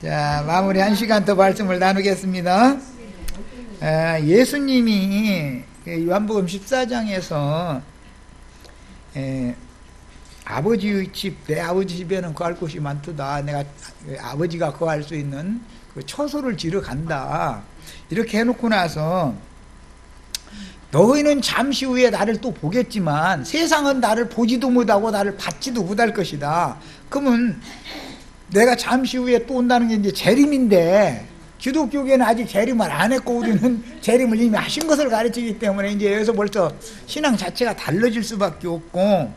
자, 마무리 1시간 더 말씀을 나누겠습니다. 예수님이 요한복음 14장에서 아버지의 집, 내 아버지 집에는 거할 곳이 많도다. 내가 아버지가 거할 수 있는 그 처소를 지러 간다. 이렇게 해놓고 나서 너희는 잠시 후에 나를 또 보겠지만 세상은 나를 보지도 못하고 나를 받지도 못할 것이다. 그러면 내가 잠시 후에 또 온다는 게 이제 재림인데, 기독교계는 아직 재림을 안 했고 우리는 재림을 이미 하신 것을 가르치기 때문에 이제 여기서 벌써 신앙 자체가 달라질 수밖에 없고,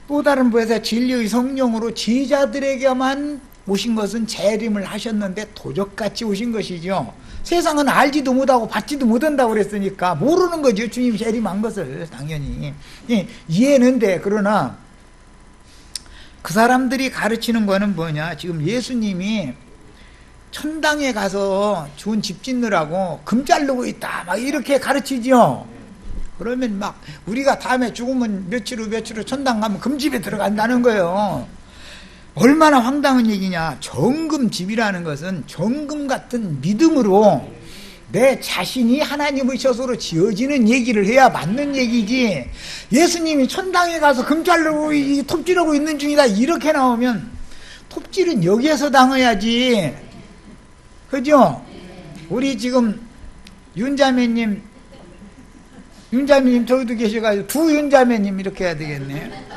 또 다른 부에서 진리의 성령으로 제자들에게만 오신 것은 재림을 하셨는데 도적같이 오신 것이죠. 세상은 알지도 못하고 받지도 못한다고 그랬으니까 모르는 거죠. 주님이 재림한 것을 당연히. 이해는 돼. 그러나 그 사람들이 가르치는 거는 뭐냐, 지금 예수님이 천당에 가서 좋은 집 짓느라고 금 자르고 있다 막 이렇게 가르치죠. 그러면 막 우리가 다음에 죽으면 며칠 후 천당 가면 금집에 들어간다는 거예요. 얼마나 황당한 얘기냐. 정금집이라는 것은 정금 같은 믿음으로 내 자신이 하나님의 처소로 지어지는 얘기를 해야 맞는 얘기지, 예수님이 천당에 가서 금 자르고 톱질하고 있는 중이다 이렇게 나오면 톱질은 여기에서 당해야지. 그죠? 우리 지금 윤자매님 저기도 계셔가지고 두 윤자매님 이렇게 해야 되겠네.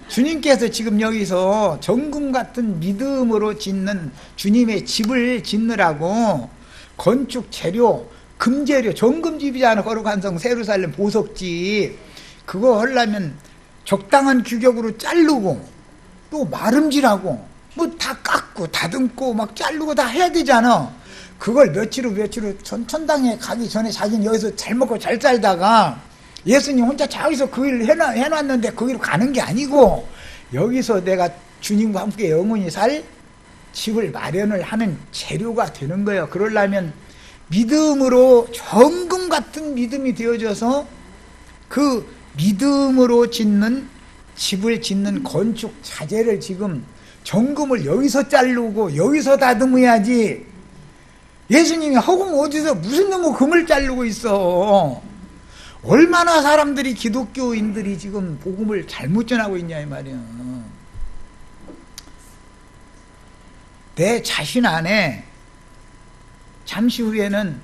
주님께서 지금 여기서 정금 같은 믿음으로 짓는 주님의 집을 짓느라고 건축 재료, 금재료, 정금집이잖아. 거룩한 성 예루살렘 보석집, 그거 하려면 적당한 규격으로 자르고 또 마름질하고 뭐 다 깎고 다듬고 막 자르고 다 해야 되잖아. 그걸 며칠 후 천당에 가기 전에 자기는 여기서 잘 먹고 잘 살다가 예수님 혼자 저기서 그 일을 해놨는데 그 일로 가는 게 아니고 여기서 내가 주님과 함께 영원히 살 집을 마련을 하는 재료가 되는 거예요. 그러려면 믿음으로 정금 같은 믿음이 되어져서 그 믿음으로 짓는 집을 짓는 건축 자재를 지금 정금을 여기서 자르고 여기서 다듬어야지. 예수님이 허공 어디서 무슨 놈의 금을 자르고 있어. 얼마나 사람들이, 기독교인들이 지금 복음을 잘못 전하고 있냐 이 말이야. 내 자신 안에 잠시 후에는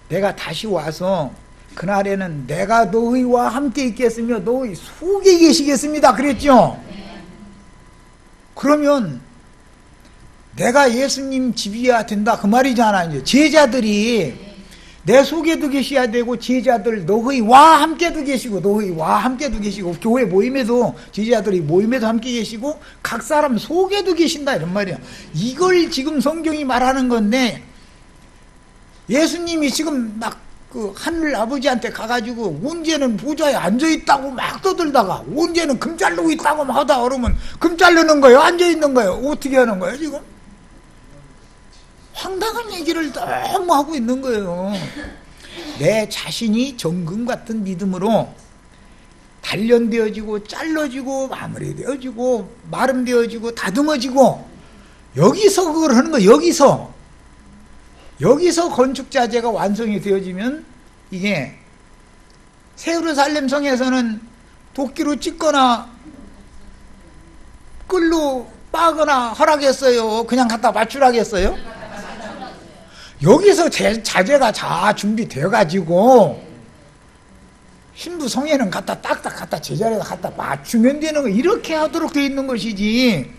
내가 다시 와서 그날에는 내가 너희와 함께 있겠으며 너희 속에 계시겠습니다 그랬죠. 그러면 내가 예수님 집이어야 된다 그 말이잖아. 이제 제자들이 내 속에도 계셔야 되고, 제자들 너희와 함께도 계시고, 너희와 함께도 계시고, 교회 모임에도 제자들이 모임에도 함께 계시고 각 사람 속에도 계신다 이런 말이야. 이걸 지금 성경이 말하는 건데, 예수님이 지금 막 그 하늘 아버지한테 가가지고 언제는 보좌에 앉아있다고 막 떠들다가 언제는 금 자르고 있다고 막 하다 그러면 금 자르는 거예요? 앉아있는 거예요? 어떻게 하는 거예요 지금? 황당한 얘기를 너무 하고 있는 거예요. 내 자신이 정금 같은 믿음으로 단련되어지고 잘라지고 마무리되어지고 마름되어지고 다듬어지고, 여기서 그걸 하는 거예요. 여기서 건축자재가 완성이 되어지면, 이게 예루살렘 성에서는 도끼로 찍거나 끌로 빠거나 하라겠어요? 그냥 갖다 맞추라겠어요? 여기서 자재가 다 준비되어 가지고 신부 성에는 갖다 제자리에다 갖다 맞추면 되는 거, 이렇게 하도록 되어 있는 것이지.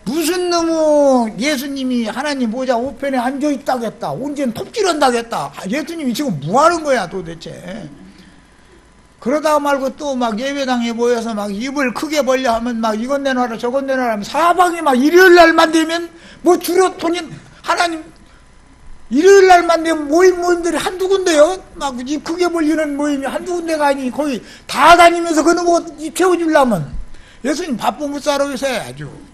무슨 놈의 예수님이 하나님 보좌 우편에 앉아있다고 했다, 언제는 톱질한다고 했다. 예수님이 지금 뭐 하는 거야 도대체. 그러다 말고 또 막 예배당에 모여서 막 입을 크게 벌려 하면 막 이건 내놔라 저건 내놔라 하면 사방이 막 일요일 날만 되면 뭐 주로 돈이, 하나님 일요일 날만 되면 모임들이 한두 군데요. 막 입 크게 벌리는 모임이 한두 군데가 아니 거의 다 다니면서 그런 거 채워주려면 예수님 바쁜 못 살아 있어야죠.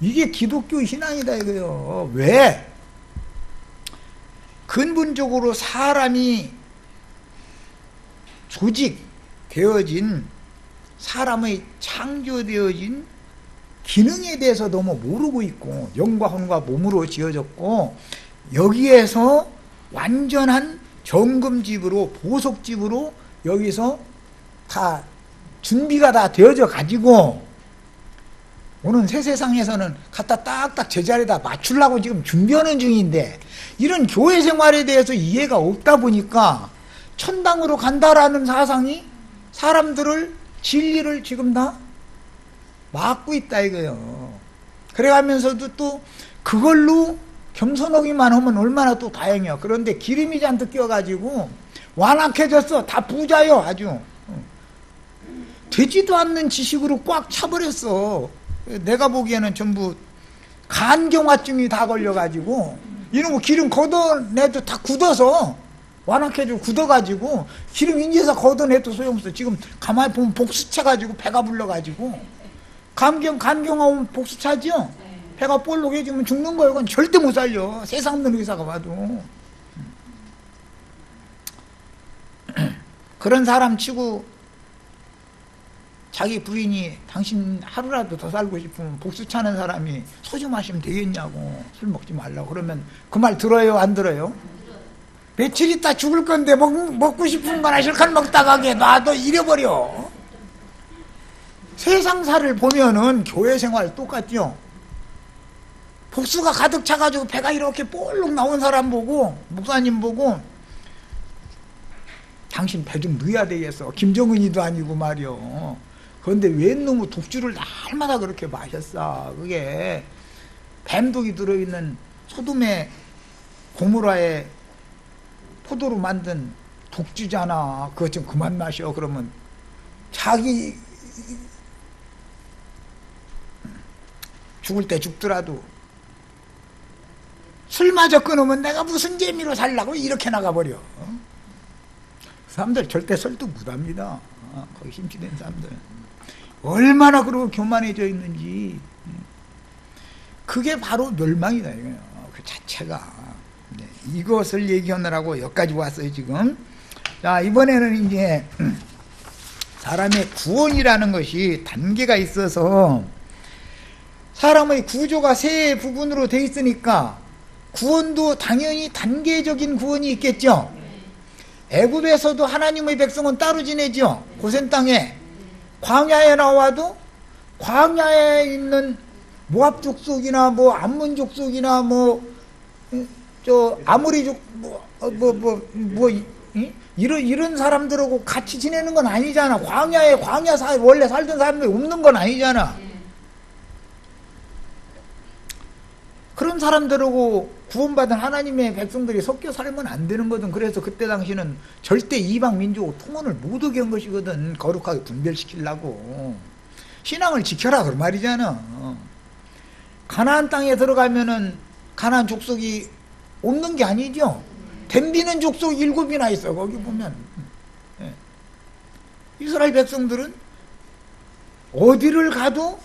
이게 기독교 신앙이다 이거요. 왜? 근본적으로 사람이 조직되어진, 사람의 창조되어진 기능에 대해서 너무 모르고 있고 영과 혼과 몸으로 지어졌고 여기에서 완전한 정금집으로 보석집으로 여기서 다 준비가 다 되어져 가지고 오는 새 세상에서는 갖다 딱딱 제자리에다 맞추려고 지금 준비하는 중인데 이런 교회 생활에 대해서 이해가 없다 보니까 천당으로 간다라는 사상이 사람들을 진리를 지금 다 막고 있다 이거예요. 그래가면서도 또 그걸로 겸손하기만 하면 얼마나 또 다행이야. 그런데 기름이 잔뜩 끼어가지고 완악해졌어. 다 부자요 아주. 되지도 않는 지식으로 꽉 차버렸어. 내가 보기에는 전부 간경화증이 다 걸려가지고 이놈의 기름 걷어내도 다 굳어서 완악해지고 굳어가지고 기름 인제서 걷어내도 소용없어. 지금 가만히 보면 복수차가지고 배가 불러가지고 간경하면 복수차죠? 배가 볼록해지면 죽는 거예요. 그건 절대 못 살려. 세상 없는 의사가 봐도. 그런 사람 치고 자기 부인이 당신 하루라도 더 살고 싶으면 복수 차는 사람이 소주 마시면 되겠냐고 술 먹지 말라고 그러면 그 말 들어요 안 들어요? 며칠 있다 죽을 건데 먹고 싶은 거나 실컷 먹다가 놔도 잃어버려. 세상사를 보면은 교회 생활 똑같죠. 복수가 가득 차가지고 배가 이렇게 볼록 나온 사람 보고 목사님 보고 당신 배 좀 넣어야 되겠어. 김정은이도 아니고 말이요. 그런데 웬 놈의 독주를 날마다 그렇게 마셨어. 그게 뱀독이 들어있는 소돔의 고무라에 포도로 만든 독주잖아. 그거 좀 그만 마셔. 그러면 자기 죽을 때 죽더라도 술마저 끊으면 내가 무슨 재미로 살라고 이렇게 나가버려. 그 사람들 절대 설득 못합니다. 거기 심취된 사람들 얼마나 그러고 교만해져 있는지. 그게 바로 멸망이다 이거예요. 그 자체가. 네, 이것을 얘기하느라고 여기까지 왔어요 지금. 자, 이번에는 이제 사람의 구원이라는 것이 단계가 있어서 사람의 구조가 세 부분으로 돼 있으니까 구원도 당연히 단계적인 구원이 있겠죠. 애굽에서도 하나님의 백성은 따로 지내죠. 고센 땅에. 광야에 나와도 광야에 있는 모압 족속이나 뭐 암몬 족속이나 아모리 족 이런 사람들하고 같이 지내는 건 아니잖아. 광야 원래 살던 사람들이 없는 건 아니잖아. 그런 사람들하고 구원받은 하나님의 백성들이 섞여 살면 안 되는 거든. 그래서 그때 당시는 절대 이방 민족으로 통혼을 못 하게 한 것이거든. 거룩하게 분별시키려고. 신앙을 지켜라 그 말이잖아. 가나안 땅에 들어가면은 가나안 족속이 없는 게 아니죠. 댐비는 족속 7이나 있어. 거기 보면 이스라엘 백성들은 어디를 가도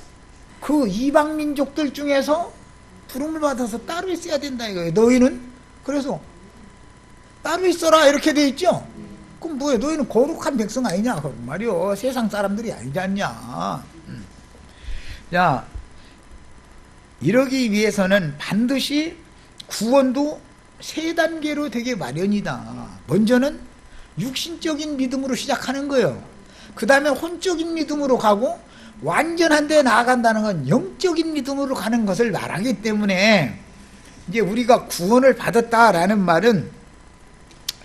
그 이방 민족들 중에서 부름을 받아서 따로 있어야 된다 이거예요. 너희는 그래서 따로 있어라 이렇게 돼 있죠. 그럼 뭐야? 너희는 거룩한 백성 아니냐 그 말이요. 세상 사람들이 아니지 않냐. 자, 이러기 위해서는 반드시 구원도 세 단계로 되게 마련이다. 먼저는 육신적인 믿음으로 시작하는 거예요. 그 다음에 혼적인 믿음으로 가고 완전한 데 나아간다는 건 영적인 믿음으로 가는 것을 말하기 때문에 이제 우리가 구원을 받았다라는 말은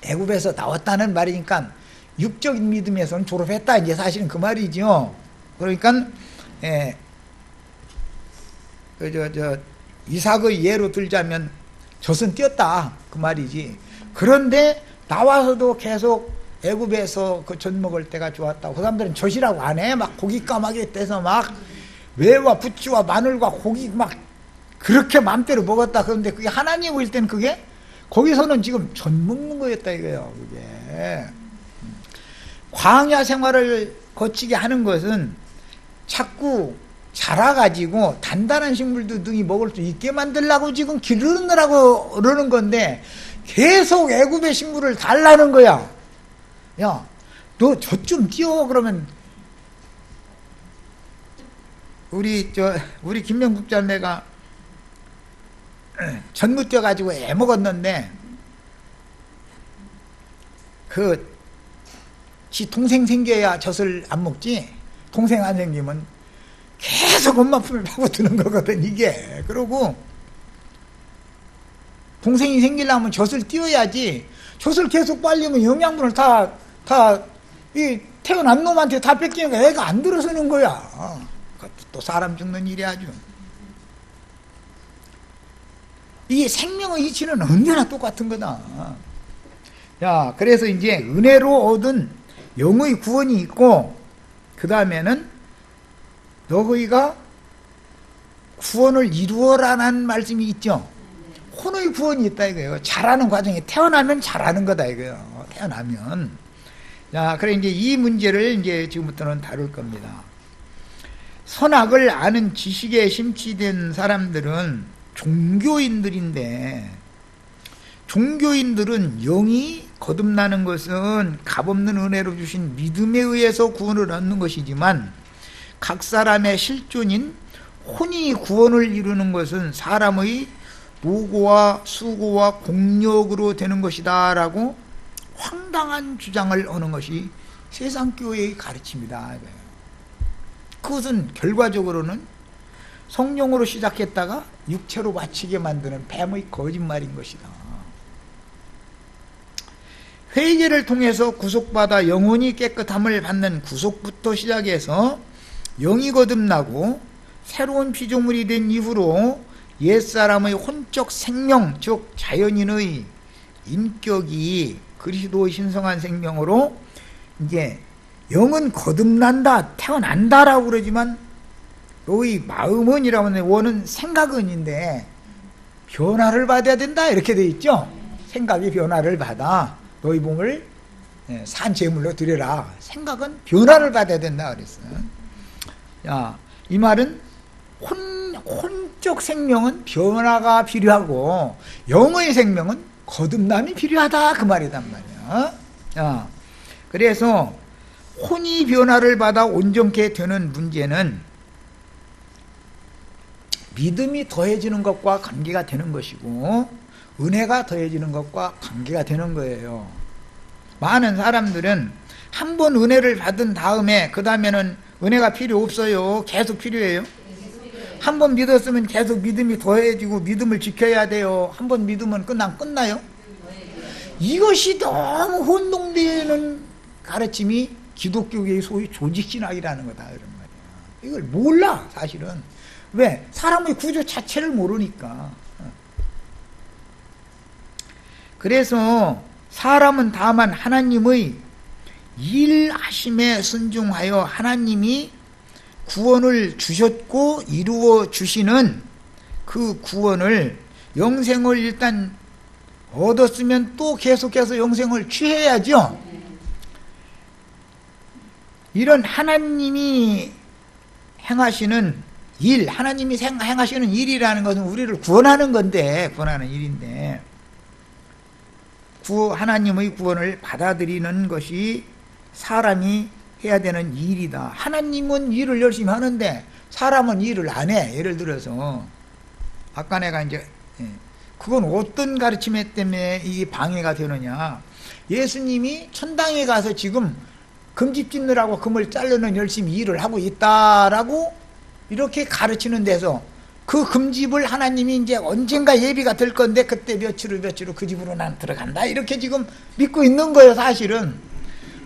애굽에서 나왔다는 말이니까 육적인 믿음에서는 졸업했다 이제 사실은 그 말이죠. 그러니까 이삭의 예로 들자면 젖은 띄었다 그 말이지. 그런데 나와서도 계속 애굽에서 그 젖 먹을 때가 좋았다고. 그 사람들은 젖이라고 안 해. 막 고기 까마귀 떼서 막 매와 부추와 마늘과 고기 막 그렇게 맘대로 먹었다. 그런데 그게 하나님 올 때는 그게 거기서는 지금 젖 먹는 거였다 이거예요. 그게 광야 생활을 거치게 하는 것은 자꾸 자라가지고 단단한 식물도 능히 먹을 수 있게 만들려고 지금 기르느라고 그러는 건데 계속 애굽의 식물을 달라는 거야. 야, 너 젖 좀 띄워. 그러면 우리 김명국 자매가 전무 뛰어가지고 애 먹었는데, 지 동생 생겨야 젖을 안 먹지, 동생 안 생기면 계속 엄마 품에 파고드는 거거든, 이게. 그러고, 동생이 생기려면 젖을 띄워야지, 젖을 계속 빨리면 영양분을 이 태어난 놈한테 다 뺏기니까 애가 안 들어서는 거야. 그것도 또 사람 죽는 일이 아주. 이게 생명의 이치는 언제나 똑같은 거다. 야, 그래서 이제 은혜로 얻은 영의 구원이 있고, 그 다음에는 너희가 구원을 이루어라는 말씀이 있죠. 혼의 구원이 있다 이거예요. 잘하는 과정에 태어나면 잘하는 거다 이거예요. 태어나면. 자, 그래 이제 이 문제를 이제 지금부터는 다룰 겁니다. 선악을 아는 지식에 심취된 사람들은 종교인들인데, 종교인들은 영이 거듭나는 것은 값없는 은혜로 주신 믿음에 의해서 구원을 얻는 것이지만, 각 사람의 실존인 혼이 구원을 이루는 것은 사람의 노고와 수고와 공력으로 되는 것이다 라고 황당한 주장을 하는 것이 세상교회의 가르침이다. 그것은 결과적으로는 성령으로 시작했다가 육체로 마치게 만드는 뱀의 거짓말인 것이다. 회개를 통해서 구속받아 영혼이 깨끗함을 받는 구속부터 시작해서 영이 거듭나고 새로운 피조물이 된 이후로 옛사람의 혼적 생명, 즉 자연인의 인격이 그리스도의 신성한 생명으로 이제 영은 거듭난다, 태어난다라고 그러지만 너희 마음은 이라면 원은 생각은인데 변화를 받아야 된다 이렇게 돼 있죠. 생각이 변화를 받아 너희 몸을 산 제물로 드려라. 생각은 변화를 받아야 된다 그랬어요. 야, 이 말은 혼적 생명은 변화가 필요하고 영의 생명은 거듭남이 필요하다 그 말이단 말이야. 야, 그래서 혼이 변화를 받아 온전케 되는 문제는 믿음이 더해지는 것과 관계가 되는 것이고 은혜가 더해지는 것과 관계가 되는 거예요. 많은 사람들은 한 번 은혜를 받은 다음에 그 다음에는 은혜가 필요 없어요. 계속 필요해요. 한 번 믿었으면 계속 믿음이 더해지고 믿음을 지켜야 돼요. 한 번 믿으면 끝나요? 이것이 너무 혼동되는 가르침이 기독교계의 소위 조직신학이라는 거다 이런 말이야. 이걸 몰라 사실은. 왜? 사람의 구조 자체를 모르니까. 그래서 사람은 다만 하나님의 일하심에 순종하여 하나님이 구원을 주셨고 이루어 주시는 그 구원을 영생을 일단 얻었으면 또 계속해서 영생을 취해야죠. 이런 하나님이 행하시는 일, 하나님이 행하시는 일이라는 것은 우리를 구원하는 건데, 구원하는 일인데 하나님의 구원을 받아들이는 것이 사람이 해야 되는 일이다. 하나님은 일을 열심히 하는데 사람은 일을 안 해. 예를 들어서 아까 내가 이제 그건 어떤 가르침 때문에 이 방해가 되느냐. 예수님이 천당에 가서 지금 금집 짓느라고 금을 자르는 열심히 일을 하고 있다라고 이렇게 가르치는 데서 그 금집을 하나님이 이제 언젠가 예비가 될 건데 그때 며칠 후 그 집으로 난 들어간다 이렇게 지금 믿고 있는 거예요. 사실은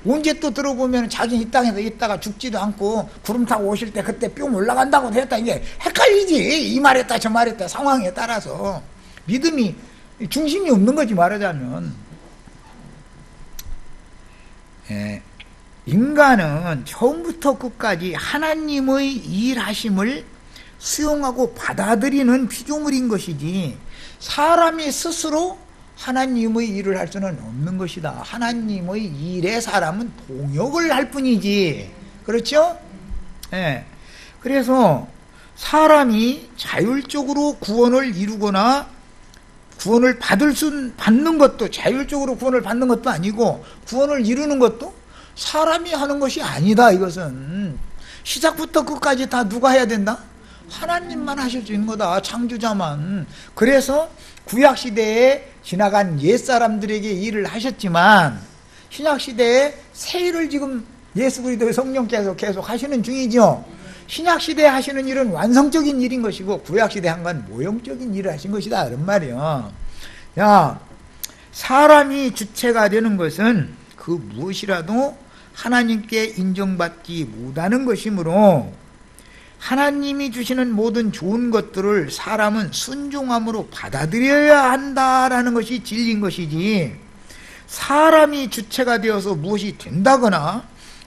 언제 또 들어보면 자기는 이 땅에서 있다가 죽지도 않고 구름 타고 오실 때 그때 뿅 올라간다고 했다. 이게 헷갈리지. 이 말했다 저 말했다 상황에 따라서 믿음이 중심이 없는 거지 말하자면. 인간은 처음부터 끝까지 하나님의 일하심을 수용하고 받아들이는 피조물인 것이지 사람이 스스로 하나님의 일을 할 수는 없는 것이다. 하나님의 일에 사람은 동역을 할 뿐이지. 그렇죠? 그래서 사람이 자율적으로 구원을 이루거나 구원을 받는 것도 자율적으로 구원을 받는 것도 아니고 구원을 이루는 것도 사람이 하는 것이 아니다. 이것은 시작부터 끝까지 다 누가 해야 된다? 하나님만 하실 수 있는 거다. 창조자만. 그래서 구약시대에 지나간 옛사람들에게 일을 하셨지만 신약시대에 새 일을 지금 예수 그리스도의 성령께서 계속 하시는 중이죠. 신약시대에 하시는 일은 완성적인 일인 것이고 구약시대에 한 건 모형적인 일을 하신 것이다 그런 말이야. 야, 사람이 주체가 되는 것은 그 무엇이라도 하나님께 인정받지 못하는 것이므로 하나님이 주시는 모든 좋은 것들을 사람은 순종함으로 받아들여야 한다라는 것이 진리인 것이지, 사람이 주체가 되어서 무엇이 된다거나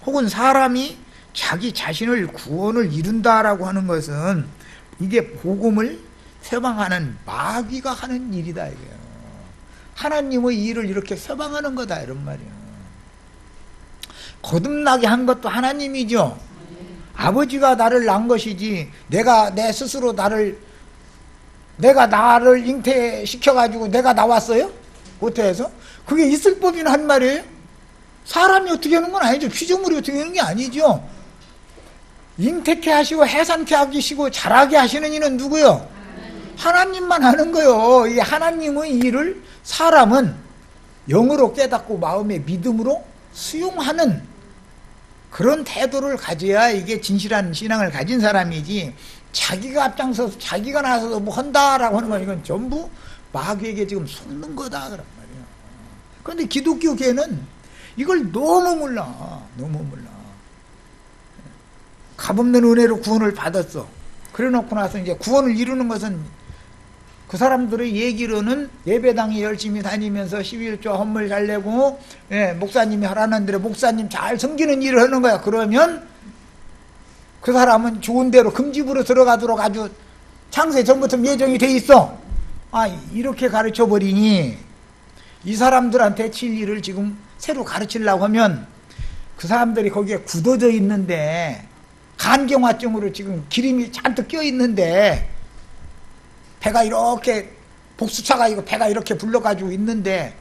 혹은 사람이 자기 자신을 구원을 이룬다라고 하는 것은 이게 복음을 세방하는 마귀가 하는 일이다 이거예요. 하나님의 일을 이렇게 세방하는 거다 이런 말이에요. 거듭나게 한 것도 하나님이죠. 아버지가 나를 낳은 것이지 내가 내 스스로 내가 나를 잉태시켜가지고 내가 나왔어요? 어떻게 해서? 그게 있을 법이나 한 말이에요? 사람이 어떻게 하는 건 아니죠. 피조물이 어떻게 하는 게 아니죠. 잉태케 하시고 해산케 하시고 자라게 하시는 이는 누구요? 하나님만 하는 거요. 이 하나님의 일을 사람은 영으로 깨닫고 마음의 믿음으로 수용하는 그런 태도를 가져야 이게 진실한 신앙을 가진 사람이지, 자기가 앞장서서 자기가 나서서 뭐 한다라고 하는 건 이건 전부 마귀에게 지금 속는 거다 그런 말이에요. 그런데 기독교계는 이걸 너무 몰라. 값없는 은혜로 구원을 받았어. 그래 놓고 나서 이제 구원을 이루는 것은 그 사람들의 얘기로는 예배당에 열심히 다니면서 11조 헌물 잘 내고, 목사님이 하라는 대로 목사님 잘 섬기는 일을 하는 거야. 그러면 그 사람은 좋은 대로 금집으로 들어가도록 아주 창세 전부터 예정이 돼 있어. 이렇게 가르쳐 버리니 이 사람들한테 진리를 지금 새로 가르치려고 하면 그 사람들이 거기에 굳어져 있는데, 간경화증으로 지금 기름이 잔뜩 껴 있는데, 배가 이렇게 복수차가 이거 배가 이렇게 불러가지고 있는데,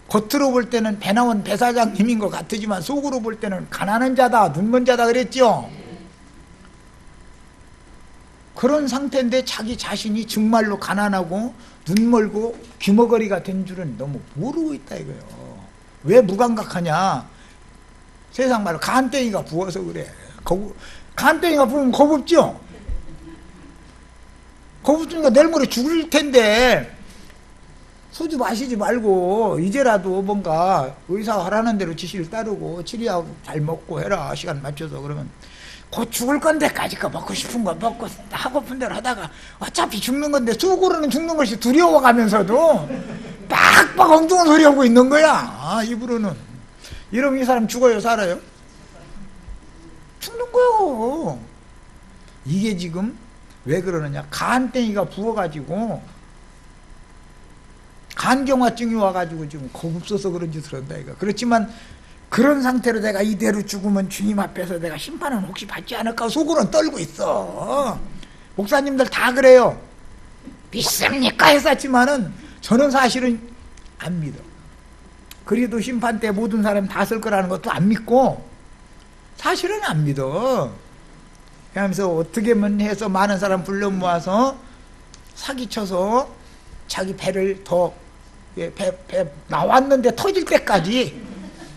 겉으로 볼 때는 배 나온 배사장님인 것 같지만 속으로 볼 때는 가난한 자다, 눈먼 자다 그랬죠. 그런 상태인데 자기 자신이 정말로 가난하고 눈멀고 귀머거리가 된 줄은 너무 모르고 있다 이거예요. 왜 무감각하냐? 세상 말로 간땡이가 부어서 그래. 간땡이가 부으면 겁없죠? 겁없으니까 내일 모레 죽을 텐데 소주 마시지 말고 이제라도 뭔가 의사가 하라는 대로 지시를 따르고 치료하고 잘 먹고 해라. 시간 맞춰서. 그러면 곧 죽을 건데까지 거 먹고 싶은 거 먹고 하고픈 대로 하다가 어차피 죽는 건데 속으로는 죽는 것이 두려워가면서도 빡빡 엉뚱한 소리 하고 있는 거야. 입으로는. 이러면 이 사람 죽어요 살아요? 죽는 거요. 이게 지금 왜 그러느냐? 간땡이가 부어가지고 간경화증이 와가지고 지금 겁없어서 그런 짓을 한다 이거. 그렇지만 그런 상태로 내가 이대로 죽으면 주님 앞에서 내가 심판은 혹시 받지 않을까 속으로는 떨고 있어. 목사님들 다 그래요. 믿습니까? 했었지만은 저는 사실은 안 믿어. 그래도 심판 때 모든 사람이 다 쓸 거라는 것도 안 믿고 사실은 안 믿어. 그러면서 어떻게만 해서 많은 사람 불러 모아서 사기쳐서 자기 배를 더 배 나왔는데 터질 때까지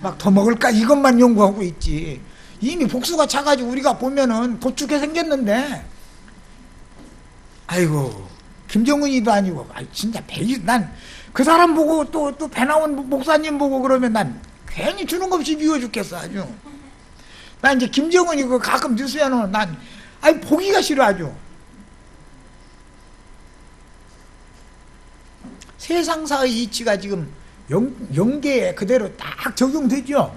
막 더 먹을까 이것만 연구하고 있지. 이미 복수가 차가지고 우리가 보면은 도축해 생겼는데, 아이고 김정은이도 아니고, 진짜 난 그 사람 보고 또 배 나온 목사님 보고 그러면 난 괜히 주는 것 없이 미워 죽겠어 아주. 난 이제 김정은이 그 가끔 뉴스에 나오면 난 보기가 싫어 아주. 세상사의 이치가 지금 영계에 그대로 딱 적용되죠.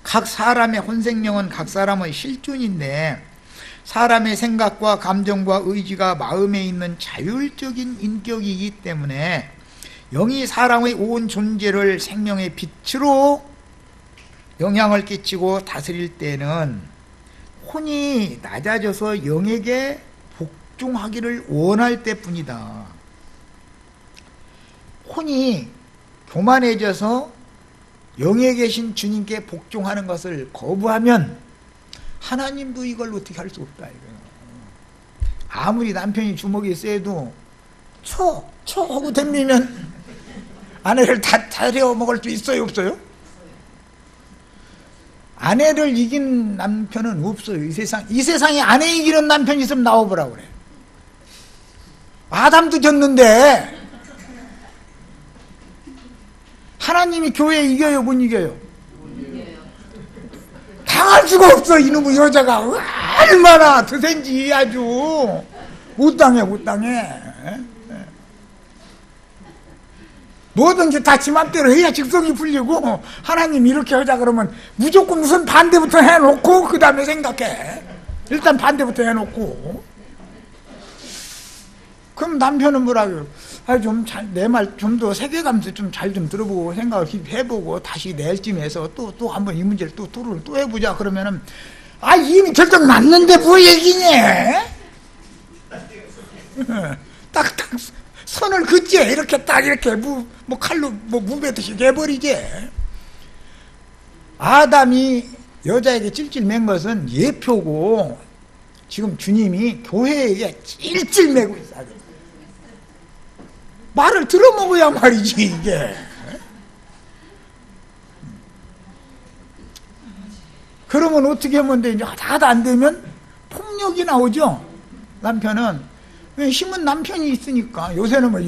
각 사람의 혼생령은 각 사람의 실존인데, 사람의 생각과 감정과 의지가 마음에 있는 자율적인 인격이기 때문에 영이 사람의 온 존재를 생명의 빛으로 영향을 끼치고 다스릴 때는 혼이 낮아져서 영에게 복종하기를 원할 때뿐이다. 혼이 교만해져서 영에 계신 주님께 복종하는 것을 거부하면 하나님도 이걸 어떻게 할 수 없다 이거예요. 아무리 남편이 주먹이 세도 쳐 하고 덤비면 아내를 다 데려 먹을 수 있어요 없어요? 아내를 이긴 남편은 없어요. 이 세상에 아내 이기는 남편이 있으면 나와보라고 그래. 아담도 졌는데 하나님이 교회 이겨요 못 이겨요? 당할 수가 없어. 이놈의 여자가 얼마나 드센지 아주 못 당해. 뭐든지 다 지 맘대로 해야 직성이 풀리고, 하나님 이렇게 하자 그러면 무조건 무슨 반대부터 해놓고 그 다음에 생각해. 일단 반대부터 해놓고. 그럼 남편은 뭐라고요? 내 말 좀 더 세계감에서 좀 잘 좀 들어보고 생각을 해보고 다시 내일쯤에서 또 한번 이 문제를 또 토론을 또 해보자. 그러면은 이미 결정 났는데 뭐 얘기냐? 딱딱 선을 긋지. 이렇게 딱 이렇게 칼로 무베듯이 해버리지. 아담이 여자에게 찔찔 맨 것은 예표고, 지금 주님이 교회에게 찔찔 매고 있어요. 말을 들어먹어야 말이지 이게. 그러면 어떻게 하면 돼? 이제 하다 안 되면 폭력이 나오죠. 남편은 힘은 남편이 있으니까. 요새는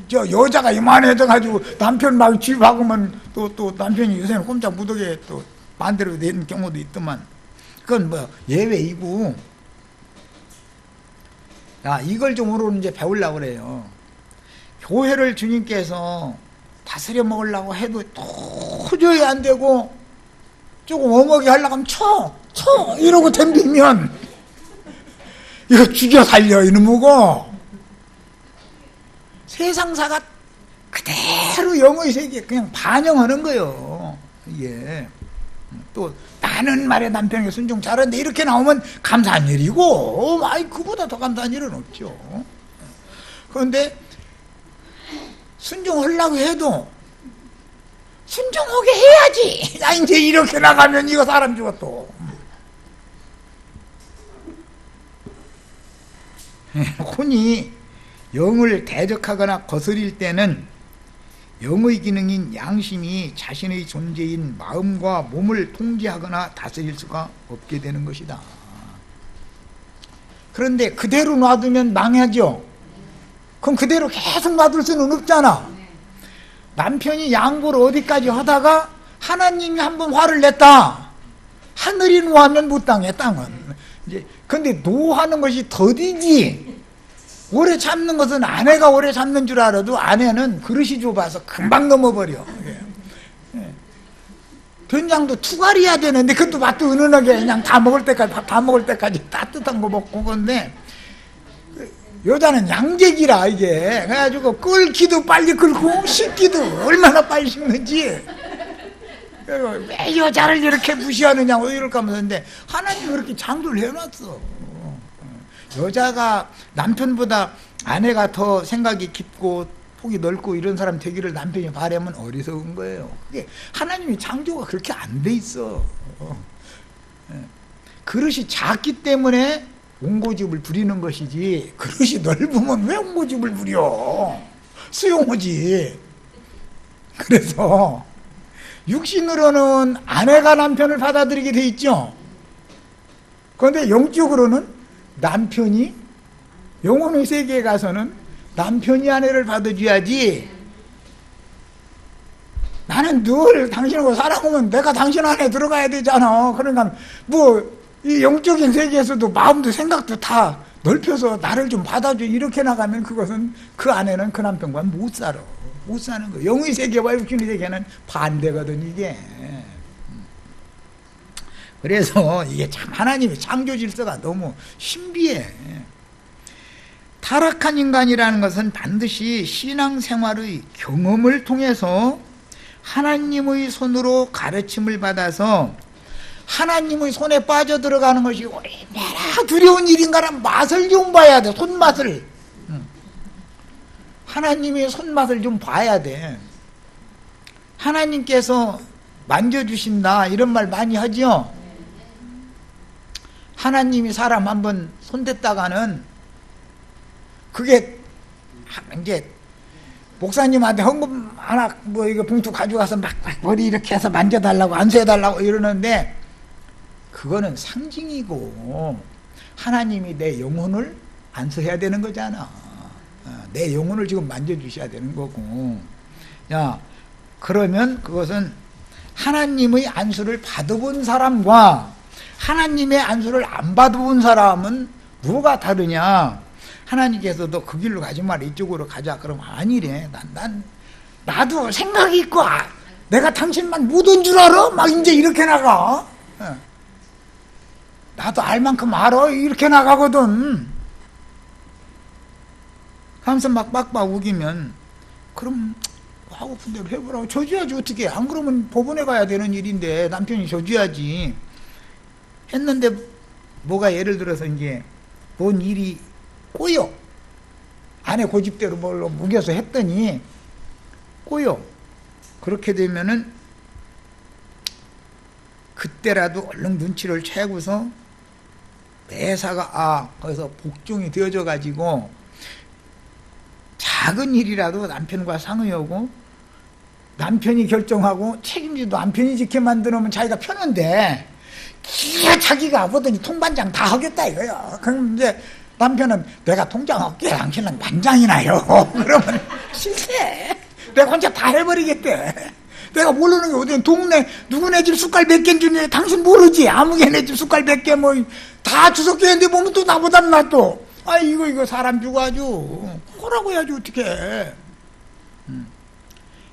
여자가 이만해져가지고 남편 막 집박으면 또 남편이 요새는 꼼짝 못하게 또 반대로 되는 경우도 있더만. 그건 예외이고. 이걸 좀 오늘 이제 배우려고 그래요. 교회를 주님께서 다스려 먹으려고 해도 도저히 안 되고, 조금 어먹이 하려고 하면 쳐 이러고 덤비면 이거 죽여 살려 이놈이고, 세상사가 그대로 영의 세계에 그냥 반영하는 거예요. 이게 또 나는 말에 남편에게 순종 잘하는데 이렇게 나오면 감사한 일이고, 그보다 더 감사한 일은 없죠. 그런데 순종하려고 해도 순종하게 해야지. 이제 이렇게 나가면 이거 사람 죽었어. 혼이 영을 대적하거나 거스릴 때는 영의 기능인 양심이 자신의 존재인 마음과 몸을 통제하거나 다스릴 수가 없게 되는 것이다. 그런데 그대로 놔두면 망하죠. 그럼 그대로 계속 놔둘 수는 없잖아. 남편이 양보를 어디까지 하다가 하나님이 한번 화를 냈다. 하늘이 노하면 못 당해, 땅은. 이제 근데 노하는 것이 더디지. 오래 참는 것은 아내가 오래 참는 줄 알아도 아내는 그릇이 좁아서 금방 넘어버려. 된장도 투갈이야 되는데 그것도 맛도 은은하게 그냥 다 먹을 때까지 따뜻한 거 먹고. 그런데 여자는 양재기라 이게. 그래가지고 끓기도 빨리 끓고 식기도 얼마나 빨리 식는지. 왜 여자를 이렇게 무시하느냐 이럴까 하면서. 하나님이 그렇게 창조를 해놨어. 여자가 남편보다 아내가 더 생각이 깊고 폭이 넓고 이런 사람 되기를 남편이 바라면 어리석은 거예요. 그게 하나님이 창조가 그렇게 안 돼 있어. 그릇이 작기 때문에 옹고집을 부리는 것이지, 그릇이 넓으면 왜 옹고집을 부려? 수용하지. 그래서 육신으로는 아내가 남편을 받아들이게 돼 있죠. 그런데 영적으로는 남편이, 영혼의 세계에 가서는 남편이 아내를 받아줘야지. 나는 늘 당신하고 살아오면 내가 당신 안에 들어가야 되잖아. 그러니까 이 영적인 세계에서도 마음도 생각도 다 넓혀서 나를 좀 받아줘 이렇게 나가면 그것은 그 아내는 그 남편과 못 사는 거예요. 영의 세계와 육신의 세계는 반대거든 이게. 그래서 이게 참 하나님의 창조 질서가 너무 신비해. 타락한 인간이라는 것은 반드시 신앙생활의 경험을 통해서 하나님의 손으로 가르침을 받아서 하나님의 손에 빠져들어가는 것이 얼마나 두려운 일인가라는 맛을 좀 봐야 돼. 손맛을. 하나님의 손맛을 좀 봐야 돼. 하나님께서 만져주신다 이런 말 많이 하죠. 하나님이 사람 한번 손댔다가는 그게 이제 목사님한테 헌금 하나 뭐 이거 봉투 가져가서 막 머리 이렇게 해서 만져달라고 안수해달라고 이러는데 그거는 상징이고 하나님이 내 영혼을 안수해야 되는 거잖아. 내 영혼을 지금 만져주셔야 되는 거고. 야, 그러면 그것은 하나님의 안수를 받아본 사람과 하나님의 안수를 안 받아본 사람은 뭐가 다르냐? 하나님께서도 그 길로 가지 마라, 이쪽으로 가자. 그러면 아니래. 나도 생각이 있고, 내가 당신만 못 온 줄 알아? 막 이제 이렇게 나가. 나도 알 만큼 알아. 이렇게 나가거든. 하면서 막 빡빡 우기면, 그럼 하고픈 대로 해보라고. 줘줘야지, 어떻게. 안 그러면 법원에 가야 되는 일인데, 남편이 줘줘야지. 했는데, 뭐가 예를 들어서 이제, 뭔 일이 꼬여. 아내 고집대로 뭘로 무겨서 했더니 꼬여. 그렇게 되면은 그때라도 얼른 눈치를 채고서 매사가 거기서 복종이 되어져 가지고 작은 일이라도 남편과 상의하고 남편이 결정하고 책임지도 남편이 지게 만들면 자기가 편한데 자기가 보더니 통반장 다 하겠다 이거야. 그럼 이제 남편은 내가 통장할게. 당신은 반장이나요. 그러면 실세. 내가 혼자 다 해버리겠대. 내가 모르는 게 어디 동네 누구네 집 숟갈 몇 개인 중에 당신 모르지. 아무개네 집 숟갈 몇 개 뭐 다 주석교회인데 보면 또 나보다 나 또. 이거 사람 주고 아주 호라고 해야지 어떡해.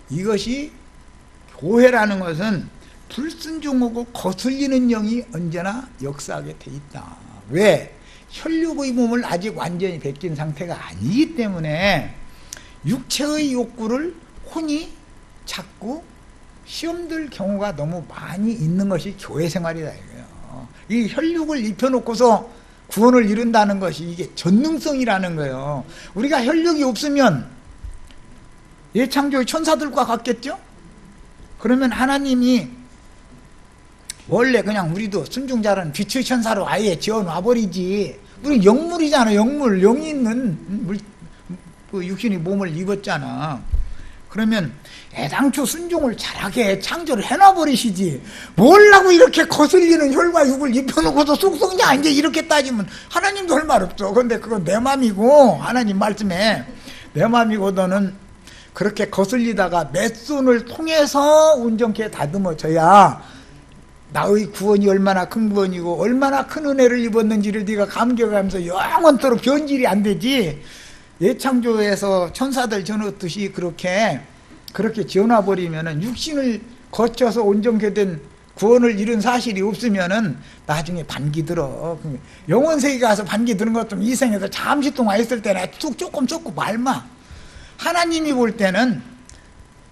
이것이 교회라는 것은 불순종하고 거슬리는 영이 언제나 역사하게 돼 있다. 왜? 혈육의 몸을 아직 완전히 베낀 상태가 아니기 때문에 육체의 욕구를 혼이 찾고 시험들 경우가 너무 많이 있는 것이 교회 생활이다 이거예요. 이 혈육을 입혀놓고서 구원을 이룬다는 것이 이게 전능성이라는 거예요. 우리가 혈육이 없으면 예창조의 천사들과 같겠죠? 그러면 하나님이 원래 그냥 우리도 순종자는 빛의 천사로 아예 지어놔버리지. 우리 영물이잖아. 영물. 영이 있는 그 육신의 몸을 입었잖아. 그러면 애당초 순종을 잘하게 창조를 해놔버리시지. 뭘라고 이렇게 거슬리는 혈과 육을 입혀놓고서 쏙쏙냐 이제 이렇게 따지면 하나님도 할 말 없어. 근데 그건 내 맘이고 하나님 말씀에 내 맘이고 너는 그렇게 거슬리다가 몇 손을 통해서 온전케 다듬어져야 나의 구원이 얼마나 큰 구원이고 얼마나 큰 은혜를 입었는지를 네가 감격하면서 영원토록 변질이 안 되지. 예창조에서 천사들 지어놓듯이 그렇게 지어놔버리면은 육신을 거쳐서 온전케 된 구원을 이룬 사실이 없으면은 나중에 반기 들어. 영원 세계 가서 반기 드는 것도 이 생에서 잠시 동안 있을 때는 조금 쫓고 말마. 하나님이 볼 때는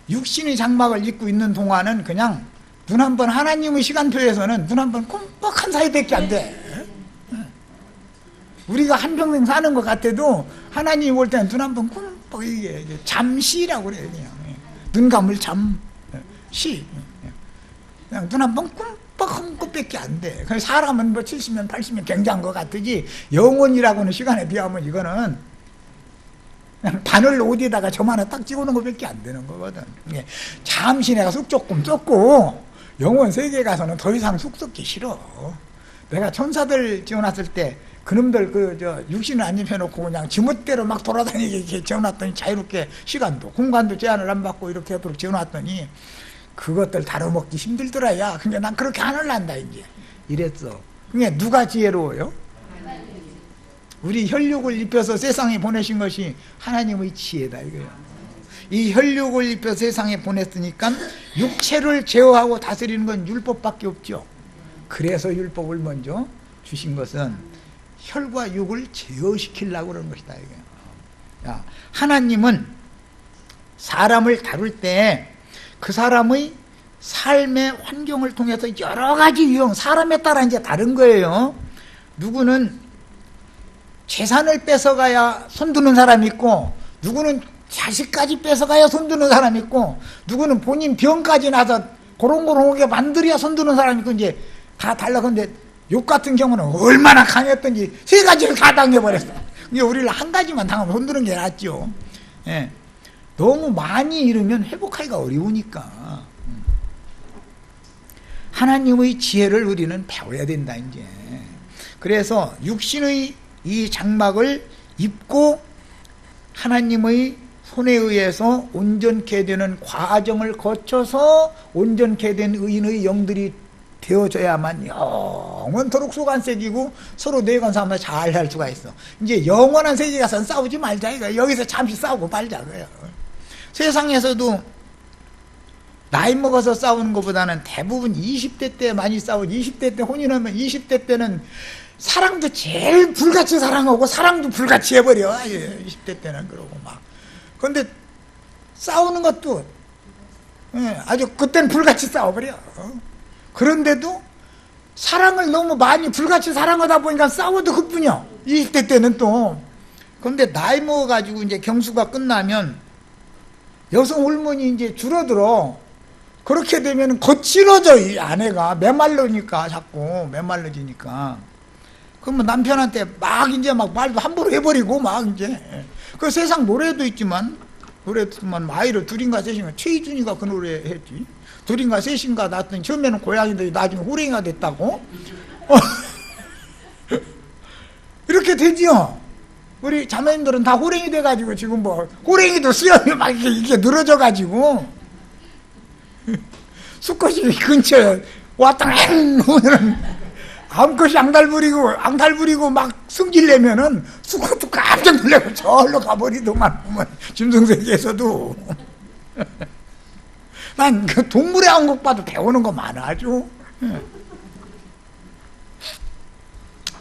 육신의 장막을 입고 있는 동안은 그냥 눈 한 번 하나님의 시간표에서는 눈 한 번 꼼뻑한 사이밖에 안 돼. 우리가 한평생 사는 것 같아도 하나님이 볼 때는 눈 한 번 꼼뻑 이게 잠시라고 그래요. 그냥 눈 감을 잠시. 그냥 눈 한 번 꼼뻑한 것밖에 안 돼. 사람은 뭐 70년 80년 굉장한 것 같으지 영혼이라고는 시간에 비하면 이거는 그냥 바늘 어디다가 점 하나 딱 찍어놓은 것밖에 안 되는 거거든. 잠시 내가 쑥 조금 쫓고 영원 세계에 가서는 더 이상 쑥 썩기 싫어. 내가 천사들 지어놨을 때 그놈들 육신을 안 입혀놓고 그냥 지멋대로 막 돌아다니게 이렇게 지어놨더니 자유롭게 시간도 공간도 제한을 안 받고 이렇게 하도록 지어놨더니 그것들 다뤄먹기 힘들더라. 야, 근데 난 그렇게 안 할란다 이제 이랬어. 그게 누가 지혜로워요? 우리 혈육을 입혀서 세상에 보내신 것이 하나님의 지혜다 이거예요. 이 혈육을 입혀 세상에 보냈으니까 육체를 제어하고 다스리는 건 율법밖에 없죠. 그래서 율법을 먼저 주신 것은 혈과 육을 제어시키려고 그러는 것이다 이거예요. 하나님은 사람을 다룰 때 그 사람의 삶의 환경을 통해서 여러 가지 유형, 사람에 따라 이제 다른 거예요. 누구는 재산을 뺏어가야 손드는 사람이 있고, 누구는 자식까지 뺏어가야 손드는 사람이 있고, 누구는 본인 병까지 나서 고롱고롱하게 만들어야 손드는 사람이 그 이제 다 달라. 근데 욕 같은 경우는 얼마나 강했던지 세 가지를 다 당해버렸어. 이게 우리를 한 가지만 당하면 손드는 게 낫죠. 예. 너무 많이 잃으면 회복하기가 어려우니까. 하나님의 지혜를 우리는 배워야 된다, 이제. 그래서 육신의 이 장막을 입고 하나님의 손에 의해서 온전케 되는 과정을 거쳐서 온전케 된 의인의 영들이 되어져야만 영원토록 소관세기고 서로 내관 싸움을 잘 할 수가 있어. 이제 영원한 세계 가서 싸우지 말자 이거. 여기서 잠시 싸우고 말자 그래요. 세상에서도 나이 먹어서 싸우는 것보다는 대부분 20대 때 많이 싸우고 20대 때 혼인하면 20대 때는 사랑도 제일 불같이 사랑하고 사랑도 불같이 해버려. 20대 때는 그러고 막. 그런데 싸우는 것도 아주 그때는 불같이 싸워버려. 그런데도 사랑을 너무 많이 불같이 사랑하다 보니까 싸워도 그뿐이야. 20대 때는 또. 그런데 나이 먹어가지고 이제 경수가 끝나면 여성 호르몬이 이제 줄어들어. 그렇게 되면 거칠어져, 이 아내가. 메말르니까, 자꾸. 메말르지니까. 그러면 남편한테 막 이제 막 말도 함부로 해버리고 막 이제. 그 세상 노래도 있지만, 아이를 둘인가 셋인가, 최희준이가 그 노래 했지. 둘인가 셋인가 낳았더니 처음에는 고양이들이 나중에 호랭이가 됐다고. 이렇게 되지요. 우리 자매님들은 다 호랭이 돼가지고 지금 뭐 호랭이도 수염이 막 이렇게 늘어져가지고 수컷이 근처에 왔다 오면은 암컷이 앙달 부리고 막 승질내면은 수컷도 깜짝 놀라고 절로 가버리더만. 보면 짐승세계에서도 난 그 동물의 왕국 봐도 배우는 거 많아 아주.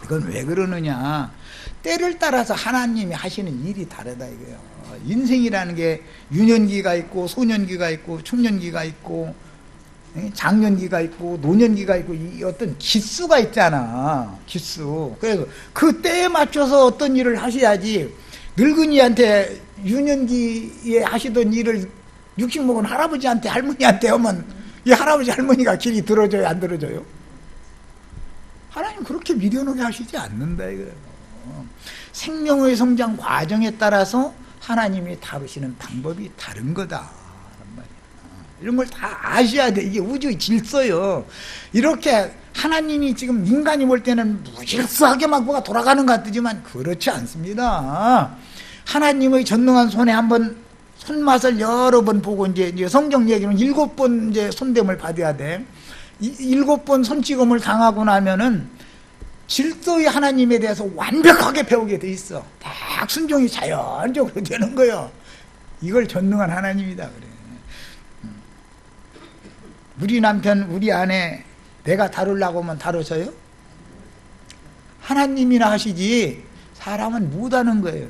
이건 왜 그러느냐, 때를 따라서 하나님이 하시는 일이 다르다 이거예요. 인생이라는 게 유년기가 있고 소년기가 있고 청년기가 있고 장년기가 있고 노년기가 있고 이 어떤 기수가 있잖아. 기수. 그래서 그 때에 맞춰서 어떤 일을 하셔야지 늙은이한테 유년기에 하시던 일을 60 먹은 할아버지한테 할머니한테 하면 이 할아버지 할머니가 길이 들어줘요 안 들어줘요? 하나님 그렇게 미련하게 하시지 않는다 이거예요. 생명의 성장 과정에 따라서 하나님이 다루시는 방법이 다른 거다 이런 걸 다 아셔야 돼. 이게 우주의 질서요. 이렇게 하나님이 지금 인간이 볼 때는 무질서하게 막 뭐가 돌아가는 것 같지만 그렇지 않습니다. 하나님의 전능한 손에 한번 손맛을 여러 번 보고 이제 성경 얘기는 7번 이제 손됨을 받아야 돼. 7번 손찌검을 당하고 나면은 질서의 하나님에 대해서 완벽하게 배우게 돼 있어. 딱 순종이 자연적으로 되는 거예요. 이걸 전능한 하나님이다 그래. 우리 남편, 우리 아내 내가 다루려고 하면 다루셔요? 하나님이나 하시지 사람은 못하는 거예요.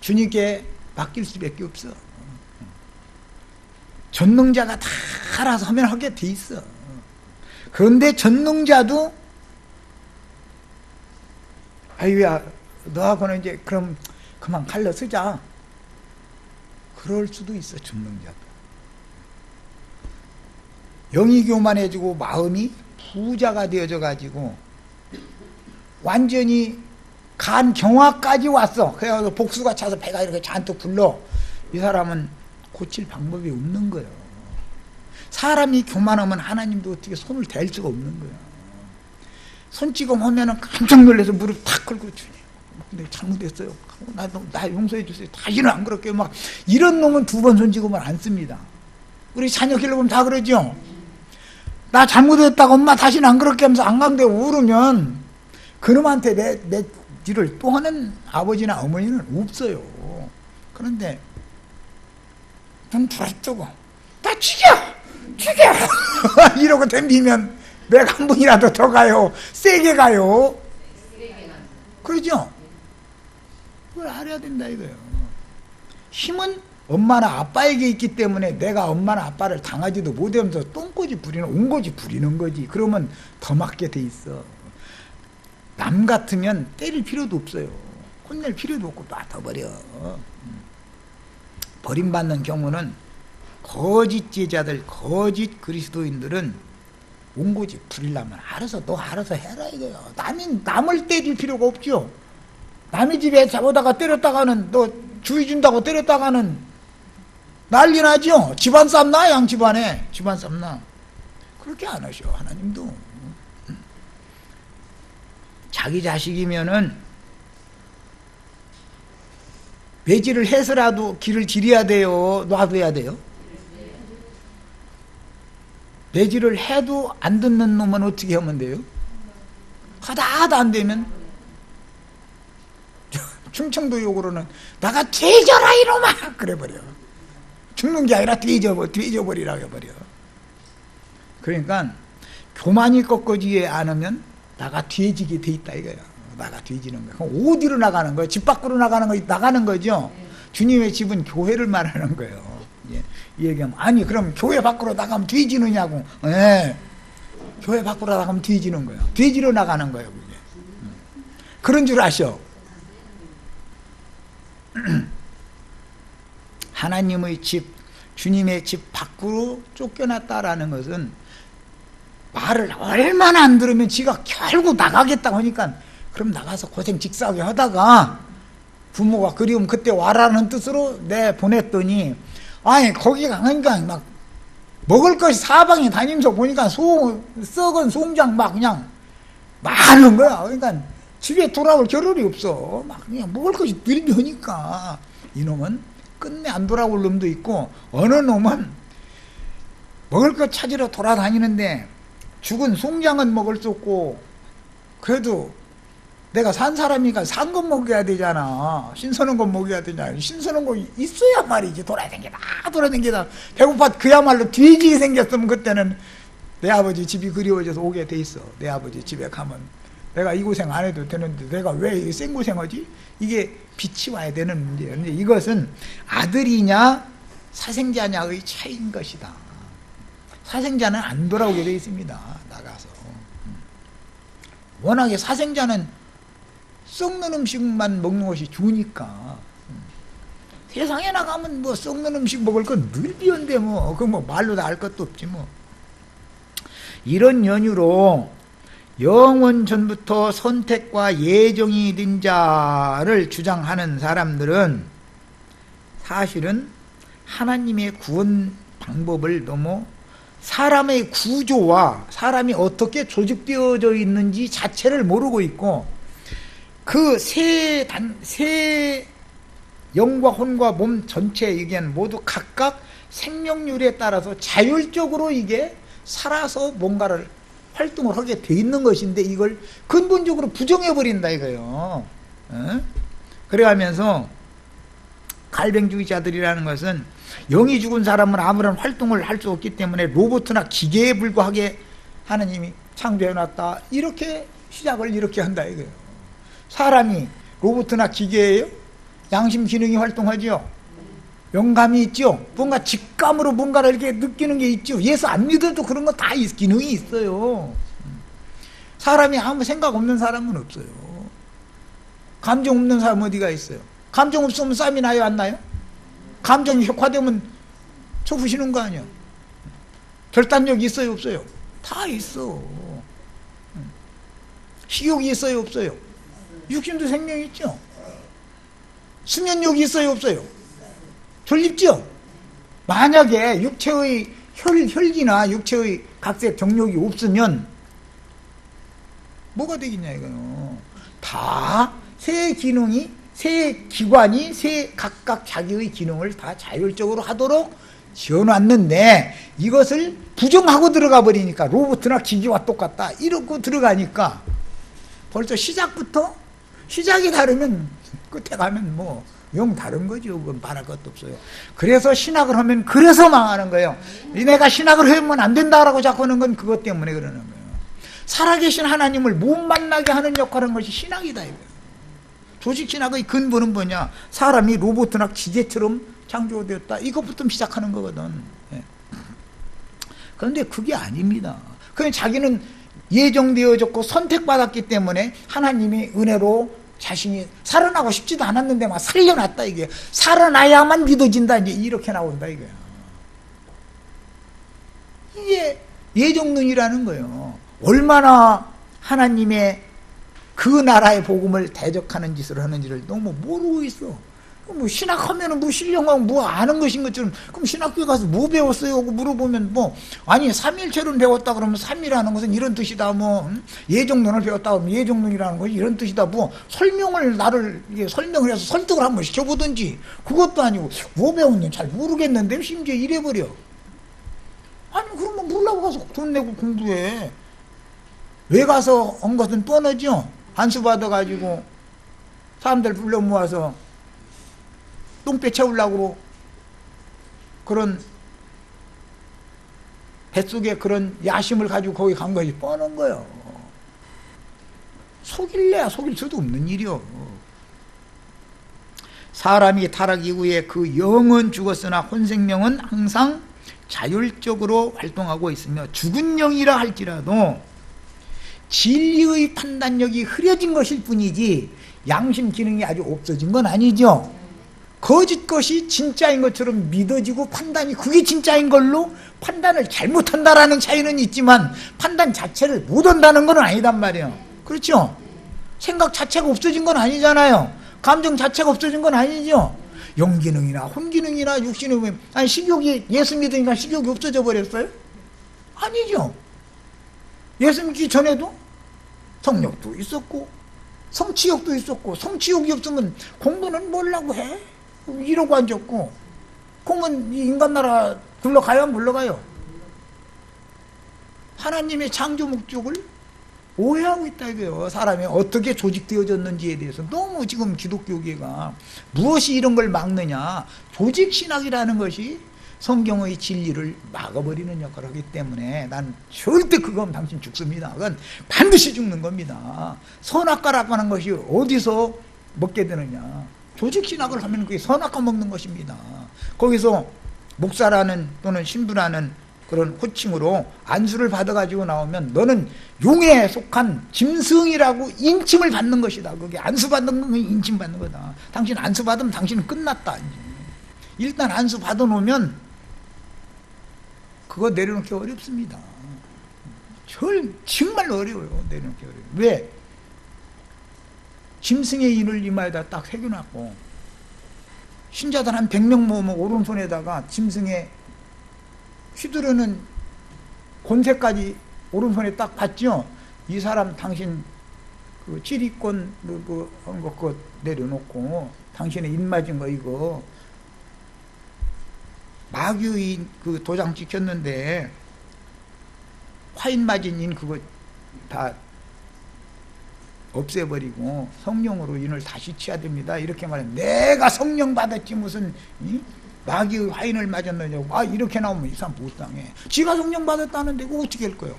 주님께 맡길 수밖에 없어. 전능자가 다 알아서 하면 하게 돼 있어. 그런데 전능자도 아유야 너하고는 이제 그럼 그만 갈러 쓰자 그럴 수도 있어. 전능자도 영이 교만해지고 마음이 부자가 되어져 가지고 완전히 간 경화까지 왔어. 그래서 복수가 차서 배가 이렇게 잔뜩 불러. 이 사람은 고칠 방법이 없는 거예요. 사람이 교만하면 하나님도 어떻게 손을 댈 수가 없는 거예요. 손찌검 하면은 깜짝 놀라서 무릎 탁 꿇고 주님 근데 잘못했어요. 나 용서해 주세요. 다시는 안 그럴게요. 막 이런 놈은 2번 손찌검을 안 씁니다. 우리 자녀 길러보면 다 그러죠. 나 잘못했다고 엄마 다시는 안 그럴게 하면서 안강대고 울으면 그놈한테 내 일을 또 하는 아버지나 어머니는 없어요. 그런데 눈 부라뜨고 나 죽여 이러고 덤비면 내가 한 분이라도 더 가요. 세게 가요. 그러죠? 그걸 알아야 된다 이거예요. 힘은 엄마나 아빠에게 있기 때문에 내가 엄마나 아빠를 당하지도 못하면서 똥꼬지 부리는 온거지 부리는 거지. 그러면 더 맞게 돼 있어. 남 같으면 때릴 필요도 없어요. 혼낼 필요도 없고 놔둬버려. 버림받는 경우는 거짓 제자들, 거짓 그리스도인들은 온고지 부리려면 너 알아서 해라 이거야. 남을 때릴 필요가 없죠. 남의 집에 잡아다가 때렸다가는 너 주의 준다고 때렸다가는 난리 나죠. 집안 싸움 나, 양 집안에 집안 싸움 나. 그렇게 안 하셔 하나님도. 자기 자식이면은 매질을 해서라도 길을 지려야 돼요, 놔둬야 돼요? 매질을 해도 안 듣는 놈은 어떻게 하면 돼요? 하다 안 되면 충청도 욕으로는 나가 뒤져라 이놈아 그래버려. 죽는 게 아니라 뒤져버리라고 해버려. 그러니까 교만이 꺾어지지 않으면 나가 뒤지게 돼 있다 이거야. 나가 뒤지는 거야. 그럼 어디로 나가는 거야? 집 밖으로 나가는 거죠. 주님의 집은 교회를 말하는 거예요. 예, 이 얘기하면 아니 그럼 교회 밖으로 나가면 뒤지느냐고. 예, 교회 밖으로 나가면 뒤지는 거예요. 뒤지러 나가는 거예요. 그게. 그런 줄 아셔. 하나님의 집, 주님의 집 밖으로 쫓겨났다라는 것은 말을 얼마나 안 들으면 지가 결국 나가겠다고 하니까 그럼 나가서 고생 직사하게 하다가 부모가 그리움 그때 와라는 뜻으로 내 보냈더니 아니 거기 가니까 막 먹을 것이 사방에 다니면서 보니까 썩은 송장 막 그냥 많은 거야. 그러니까 집에 돌아올 겨를이 없어. 막 그냥 먹을 것이 늘려니까 이놈은 끝내 안 돌아올 놈도 있고 어느 놈은 먹을 것 찾으러 돌아다니는데 죽은 송장은 먹을 수 없고 그래도 내가 산 사람이니까 산 것 먹여야 되잖아. 신선한 것 먹여야 되잖아. 신선한 거 있어야 말이지. 돌아다니다 배고파 그야말로 뒤지게 생겼으면 그때는 내 아버지 집이 그리워져서 오게 돼 있어. 내 아버지 집에 가면 내가 이 고생 안 해도 되는데 내가 왜 생고생하지? 이게 빛이 와야 되는 문제예요. 근데 이것은 아들이냐 사생자냐의 차이인 것이다. 사생자는 안 돌아오게 돼 있습니다. 나가서. 워낙에 사생자는 썩는 음식만 먹는 것이 좋으니까. 세상에 나가면 뭐 썩는 음식 먹을 건 늘 비운데 뭐 그 뭐 말로 다 알 것도 없지 뭐. 이런 연유로 영원 전부터 선택과 예정이 된 자를 주장하는 사람들은 사실은 하나님의 구원 방법을 너무 사람의 구조와 사람이 어떻게 조직되어져 있는지 자체를 모르고 있고 그 세 영과 혼과 몸 전체 이게는 모두 각각 생명률에 따라서 자율적으로 이게 살아서 뭔가를 활동을 하게 돼 있는 것인데 이걸 근본적으로 부정해버린다 이거예요. 그래가면서 갈뱅주의자들이라는 것은 영이 죽은 사람은 아무런 활동을 할 수 없기 때문에 로봇이나 기계에 불과하게 하나님이 창조해놨다 이렇게 시작을 이렇게 한다 이거예요. 사람이 로봇이나 기계예요? 양심 기능이 활동하죠. 영감이 있죠. 뭔가 직감으로 뭔가를 이렇게 느끼는 게 있죠. 예수 안 믿어도 그런 거 다 기능이 있어요. 사람이 아무 생각 없는 사람은 없어요. 감정 없는 사람 어디가 있어요? 감정 없으면 쌈이 나요 안 나요? 감정이 격화되면 쳐부시는 거 아니야. 결단력이 있어요 없어요? 다 있어. 식욕이 있어요 없어요? 육신도 생명이 있죠. 수면력이 있어요 없어요? 졸립죠. 만약에 육체의 혈기나 육체의 각색 정욕이 없으면 뭐가 되겠냐 이거요. 다 세 기능이 세 기관이 세 각각 자기의 기능을 다 자율적으로 하도록 지어놨는데 이것을 부정하고 들어가 버리니까 로봇이나 기계와 똑같다 이러고 들어가니까 벌써 시작이 다르면 끝에 가면 뭐 영 다른 거죠. 그건 말할 것도 없어요. 그래서 신학을 하면 그래서 망하는 거예요. 내가 신학을 하면 안 된다라고 자꾸 하는 건 그것 때문에 그러는 거예요. 살아계신 하나님을 못 만나게 하는 역할을 한 것이 신학이다 이거예요. 조직 신학의 근본은 뭐냐? 사람이 로봇이나 기계처럼 창조되었다. 이것부터 시작하는 거거든. 그런데 그게 아닙니다. 그냥 자기는 예정되어졌고 선택받았기 때문에 하나님의 은혜로 자신이 살아나고 싶지도 않았는데 막 살려놨다 이게. 살아나야만 믿어진다 이제 이렇게 나온다 이거야. 예정론이라는 거예요. 얼마나 하나님의 그 나라의 복음을 대적하는 짓을 하는지를 너무 모르고 있어. 뭐 신학하면은 뭐 신령하고 뭐 아는 것인 것처럼, 그럼 신학교에 가서 뭐 배웠어요? 하고 물어보면 뭐 아니 삼일체론 배웠다 그러면 삼이라는 것은 이런 뜻이다, 뭐 예정론을 배웠다 그러면 예정론이라는 것이 이런 뜻이다, 뭐 설명을 나를 설명을 해서 설득을 한번 시켜보든지. 그것도 아니고 뭐 배웠는지 잘 모르겠는데 심지어 이래버려. 아니 그러면 몰라고 가서 돈 내고 공부해. 왜 가서 한 것은 뻔하죠. 안수 받아가지고 사람들 불러 모아서 똥배 채우려고 그런 뱃속에 그런 야심을 가지고 거기 간 것이 뻔한 거예요. 속일래야 속일 수도 없는 일이요. 사람이 타락 이후에 그 영은 죽었으나 혼생명은 항상 자율적으로 활동하고 있으며 죽은 영이라 할지라도 진리의 판단력이 흐려진 것일 뿐이지 양심 기능이 아주 없어진 건 아니죠. 거짓 것이 진짜인 것처럼 믿어지고 판단이 그게 진짜인 걸로 판단을 잘못한다라는 차이는 있지만 판단 자체를 못한다는 건 아니단 말이에요. 그렇죠? 생각 자체가 없어진 건 아니잖아요. 감정 자체가 없어진 건 아니죠. 영기능이나 혼기능이나 육신의, 아니 식욕이, 예수 믿으니까 식욕이 없어져 버렸어요? 아니죠. 예수 믿기 전에도 성욕도 있었고 성취욕도 있었고, 성취욕이 없으면 공부는 뭐라고 해? 이러고 앉았고, 그러면 이 인간나라 굴러가요? 물러가요? 하나님의 창조 목적을 오해하고 있다 이거예요. 사람이 어떻게 조직되어졌는지에 대해서 너무 지금 기독교계가 무엇이 이런 걸 막느냐, 조직신학이라는 것이 성경의 진리를 막아버리는 역할을 하기 때문에 난 절대 그건 당신 죽습니다. 그건 반드시 죽는 겁니다. 선악과라고 하는 것이 어디서 먹게 되느냐, 조직신학을 하면 그게 선악과 먹는 것입니다. 거기서 목사라는 또는 신부라는 그런 호칭으로 안수를 받아가지고 나오면 너는 용에 속한 짐승이라고 인침을 받는 것이다. 그게 안수 받는 건 인침 받는 거다. 당신 안수 받으면 당신은 끝났다. 이제. 일단 안수 받아놓으면 그거 내려놓기 어렵습니다. 정말 어려워요. 내려놓기 어려워요. 왜? 짐승의 인을 이마에다 딱 새겨놨고, 신자들 한 100명 모으면 오른손에다가 짐승의 휘두르는 권세까지 오른손에 딱 받죠. 이 사람 당신 그 지리권 한 거 그거 내려놓고 당신의 입 맞은 거 이거 마귀인 그 도장 찍혔는데 화인 맞은 인 그거 다 없애버리고 성령으로 인을 다시 치야 됩니다. 이렇게 말하면 내가 성령 받았지 무슨 마귀의 화인을 맞았느냐고 이렇게 나오면 이 사람 못 당해. 지가 성령 받았다는데 그거 어떻게 할 거예요?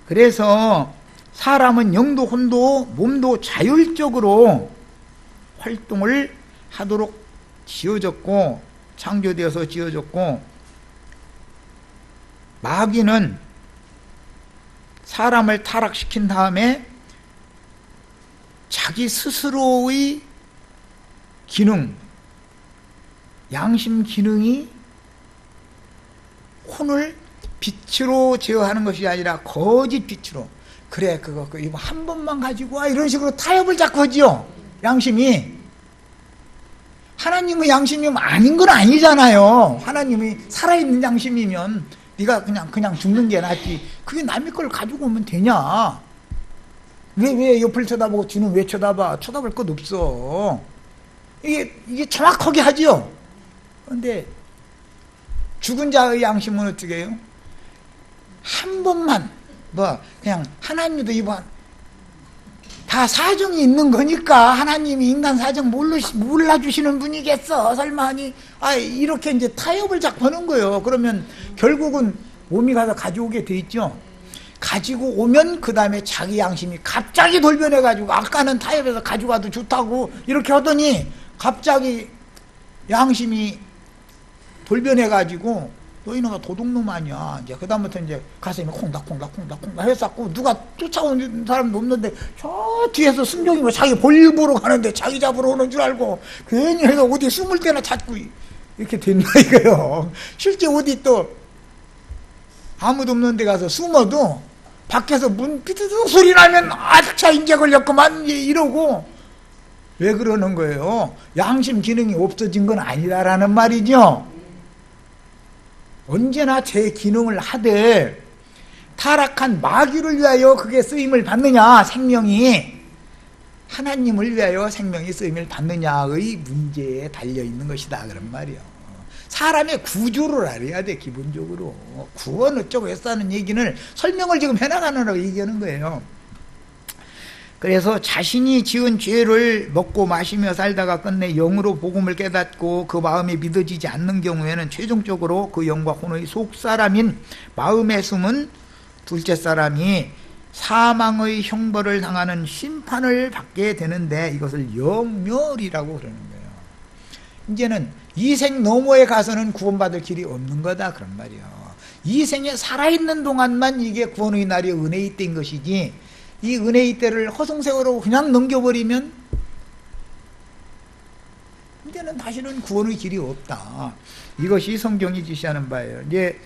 그래서 사람은 영도 혼도 몸도 자율적으로 활동을 하도록 지어졌고 창조되어서 지어졌고, 마귀는 사람을 타락시킨 다음에 자기 스스로의 기능, 양심 기능이 혼을 빛으로 제어하는 것이 아니라 거짓 빛으로, 그래 그거 이거 한 번만 가지고 와 이런 식으로 타협을 자꾸 하지요. 양심이 하나님의 양심이면 아닌 건 아니잖아요. 하나님이 살아있는 양심이면 네가 그냥 죽는 게 낫지. 그게 남의 걸 가지고 오면 되냐? 왜 옆을 쳐다보고 뒤는 왜 쳐다봐? 쳐다볼 것 없어. 이게 정확하게 하지요. 그런데 죽은 자의 양심은 어떻게 해요? 한 번만 그냥 하나님도 이번 다 사정이 있는 거니까 하나님이 인간 사정 몰라주시는 분이겠어. 설마 이렇게 이제 타협을 자꾸 하는 거예요. 그러면 결국은 몸이 가서 가져오게 돼 있죠. 가지고 오면 그 다음에 자기 양심이 갑자기 돌변해가지고 아까는 타협해서 가져가도 좋다고 이렇게 하더니 갑자기 양심이 돌변해가지고 너희는 도둑놈 아니야. 이제 그다음부터 이제 가슴이 콩닥콩닥 했었고, 누가 쫓아오는 사람도 없는데 저 뒤에서 순종이고 자기 볼 보러 가는데 자기 잡으러 오는 줄 알고 괜히 해서 어디 숨을 때나 찾고 이렇게 된다 이거요. 실제 어디 또 아무도 없는 데 가서 숨어도 밖에서 문 삐드득 소리 나면 아차 인제 걸렸구만 이러고. 왜 그러는 거예요? 양심 기능이 없어진 건 아니다라는 말이죠. 언제나 제 기능을 하되 타락한 마귀를 위하여 그게 쓰임을 받느냐, 생명이 하나님을 위하여 생명이 쓰임을 받느냐의 문제에 달려있는 것이다 그런 말이에요. 사람의 구조를 알아야 돼. 기본적으로 구원 어쩌고 했다는 얘기는 설명을 지금 해나가느라고 얘기하는 거예요. 그래서 자신이 지은 죄를 먹고 마시며 살다가 끝내 영으로 복음을 깨닫고 그 마음이 믿어지지 않는 경우에는 최종적으로 그 영과 혼의 속사람인 마음에 숨은 둘째 사람이 사망의 형벌을 당하는 심판을 받게 되는데 이것을 영멸이라고 그러는 거예요. 이제는 이 생 너머에 가서는 구원받을 길이 없는 거다 그런 말이에요. 이 생에 살아있는 동안만 이게 구원의 날이 은혜의 때인 것이지, 이 은혜의 때를 허송세월로 그냥 넘겨버리면 이제는 다시는 구원의 길이 없다. 이것이 성경이 지시하는 바예요. 이제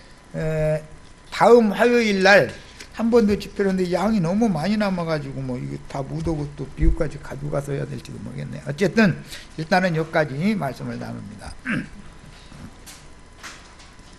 다음 화요일 날 한 번 더 집회를 하는데 양이 너무 많이 남아가지고 뭐 이거 다 묻어고 또 미국까지 가지고 가서 해야 될지도 모르겠네요. 어쨌든 일단은 여기까지 말씀을 나눕니다.